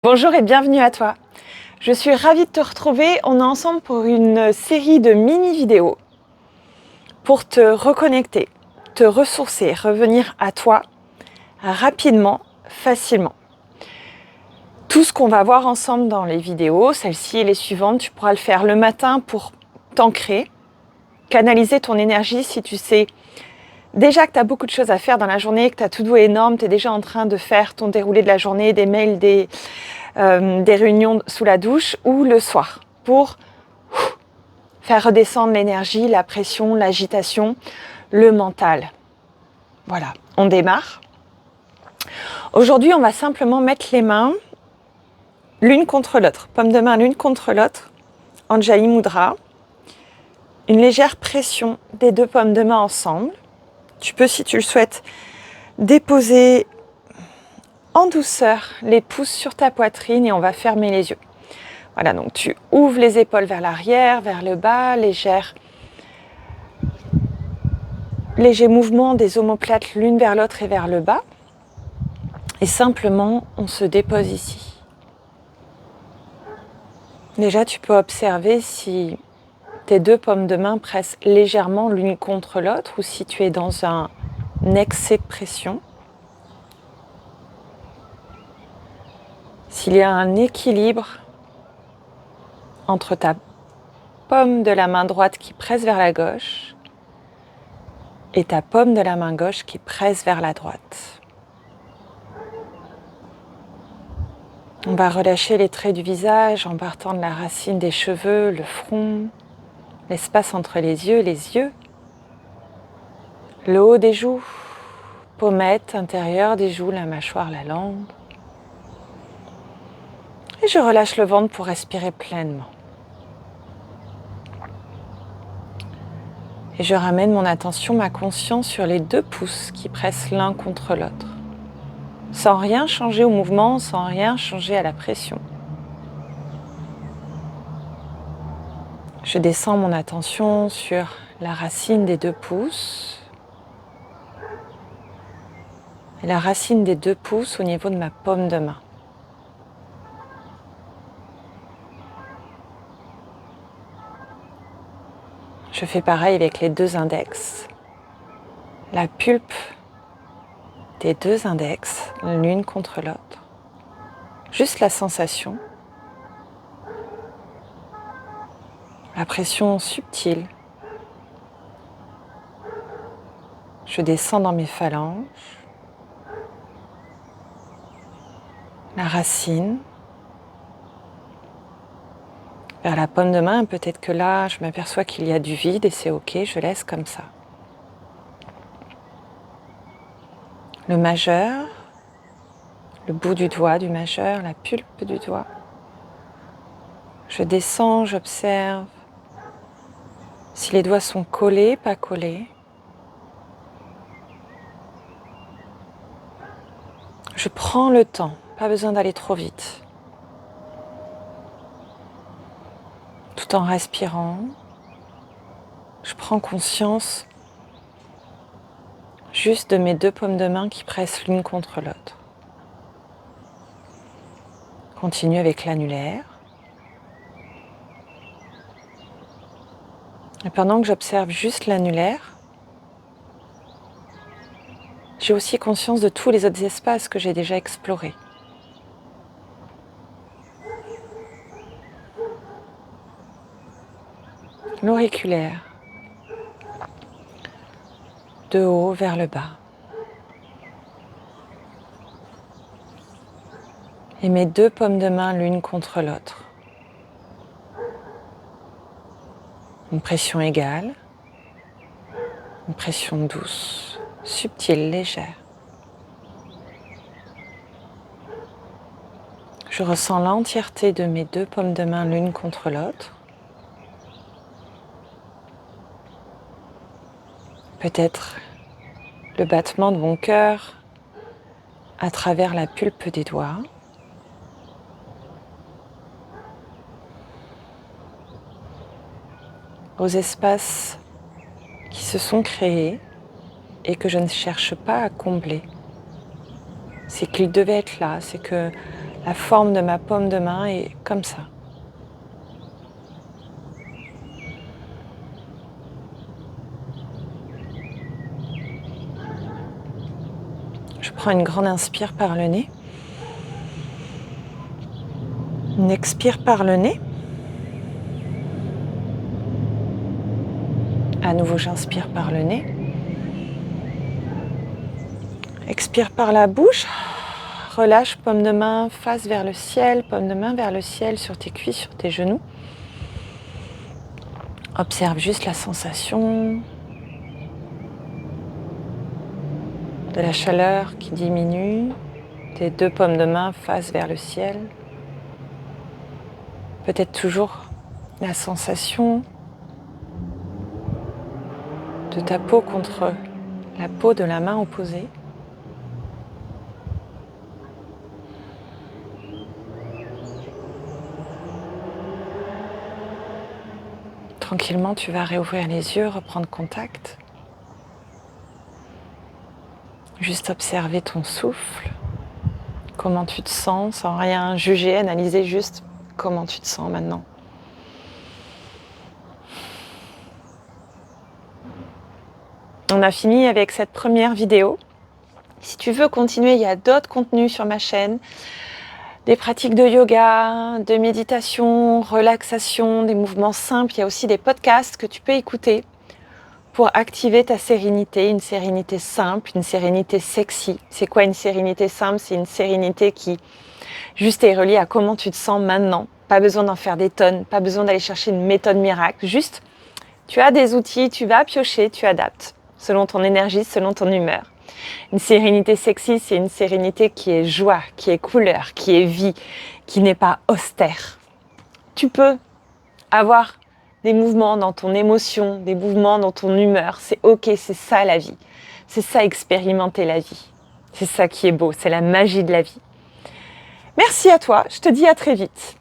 Bonjour et bienvenue à toi. Je suis ravie de te retrouver. On est ensemble pour une série de mini-vidéos pour te reconnecter, te ressourcer, revenir à toi rapidement, facilement. Tout ce qu'on va voir ensemble dans les vidéos, celle-ci et les suivantes, tu pourras le faire le matin pour t'ancrer, canaliser ton énergie si tu sais déjà que tu as beaucoup de choses à faire dans la journée, que tu as tout doué énorme, tu es déjà en train de faire ton déroulé de la journée, des mails, des réunions sous la douche ou le soir pour faire redescendre l'énergie, la pression, l'agitation, le mental. Voilà, on démarre. Aujourd'hui, on va simplement mettre les mains l'une contre l'autre, paume de main l'une contre l'autre, Anjali Mudra. Une légère pression des deux paumes de main ensemble. Tu peux, si tu le souhaites, déposer en douceur les pouces sur ta poitrine et on va fermer les yeux. Voilà, donc tu ouvres les épaules vers l'arrière, vers le bas, léger mouvement des omoplates l'une vers l'autre et vers le bas. Et simplement, on se dépose ici. Déjà, tu peux observer si tes deux paumes de main pressent légèrement l'une contre l'autre ou si tu es dans un excès de pression. S'il y a un équilibre entre ta paume de la main droite qui presse vers la gauche et ta paume de la main gauche qui presse vers la droite. On va relâcher les traits du visage en partant de la racine des cheveux, le front, l'espace entre les yeux, le haut des joues, pommettes, intérieur des joues, la mâchoire, la langue. Et je relâche le ventre pour respirer pleinement. Et je ramène mon attention, ma conscience sur les deux pouces qui pressent l'un contre l'autre. Sans rien changer au mouvement, sans rien changer à la pression. Je descends mon attention sur la racine des deux pouces. Et la racine des deux pouces au niveau de ma paume de main. Je fais pareil avec les deux index. La pulpe des deux index, l'une contre l'autre. Juste la sensation. La pression subtile. Je descends dans mes phalanges. La racine. Vers la paume de main, peut-être que là, je m'aperçois qu'il y a du vide et c'est ok, je laisse comme ça. Le majeur, le bout du doigt du majeur, la pulpe du doigt. Je descends, j'observe si les doigts sont collés, pas collés. Je prends le temps, pas besoin d'aller trop vite. Tout en respirant, je prends conscience juste de mes deux paumes de main qui pressent l'une contre l'autre. Continue avec l'annulaire. Et pendant que j'observe juste l'annulaire, j'ai aussi conscience de tous les autres espaces que j'ai déjà explorés. L'auriculaire, de haut vers le bas. Et mes deux paumes de main l'une contre l'autre. Une pression égale, une pression douce, subtile, légère. Je ressens l'entièreté de mes deux paumes de main l'une contre l'autre. Peut-être le battement de mon cœur à travers la pulpe des doigts. Aux espaces qui se sont créés et que je ne cherche pas à combler. C'est qu'ils devaient être là, c'est que La forme de ma paume de main est comme ça. Je prends une grande inspire par le nez. Une expire par le nez. À nouveau, j'inspire par le nez. Expire par la bouche. Relâche, paume de main, face vers le ciel, paume de main vers le ciel, sur tes cuisses, sur tes genoux. Observe juste la sensation de la chaleur qui diminue, tes deux paumes de main face vers le ciel. Peut-être toujours la sensation de ta peau contre la peau de la main opposée. Tranquillement, tu vas réouvrir les yeux, reprendre contact. Juste observer ton souffle, comment tu te sens, sans rien juger, analyser juste comment tu te sens maintenant. On a fini avec cette première vidéo. Si tu veux continuer, il y a d'autres contenus sur ma chaîne. Des pratiques de yoga, de méditation, relaxation, des mouvements simples. Il y a aussi des podcasts que tu peux écouter pour activer ta sérénité, une sérénité simple, une sérénité sexy. C'est quoi une sérénité simple? C'est une sérénité qui juste est reliée à comment tu te sens maintenant. Pas besoin d'en faire des tonnes, pas besoin d'aller chercher une méthode miracle. Juste, tu as des outils, tu vas piocher, tu adaptes selon ton énergie, selon ton humeur. Une sérénité sexy, c'est une sérénité qui est joie, qui est couleur, qui est vie, qui n'est pas austère. Tu peux avoir des mouvements dans ton émotion, des mouvements dans ton humeur. C'est ok, c'est ça la vie. C'est ça expérimenter la vie. C'est ça qui est beau, c'est la magie de la vie. Merci à toi, je te dis à très vite.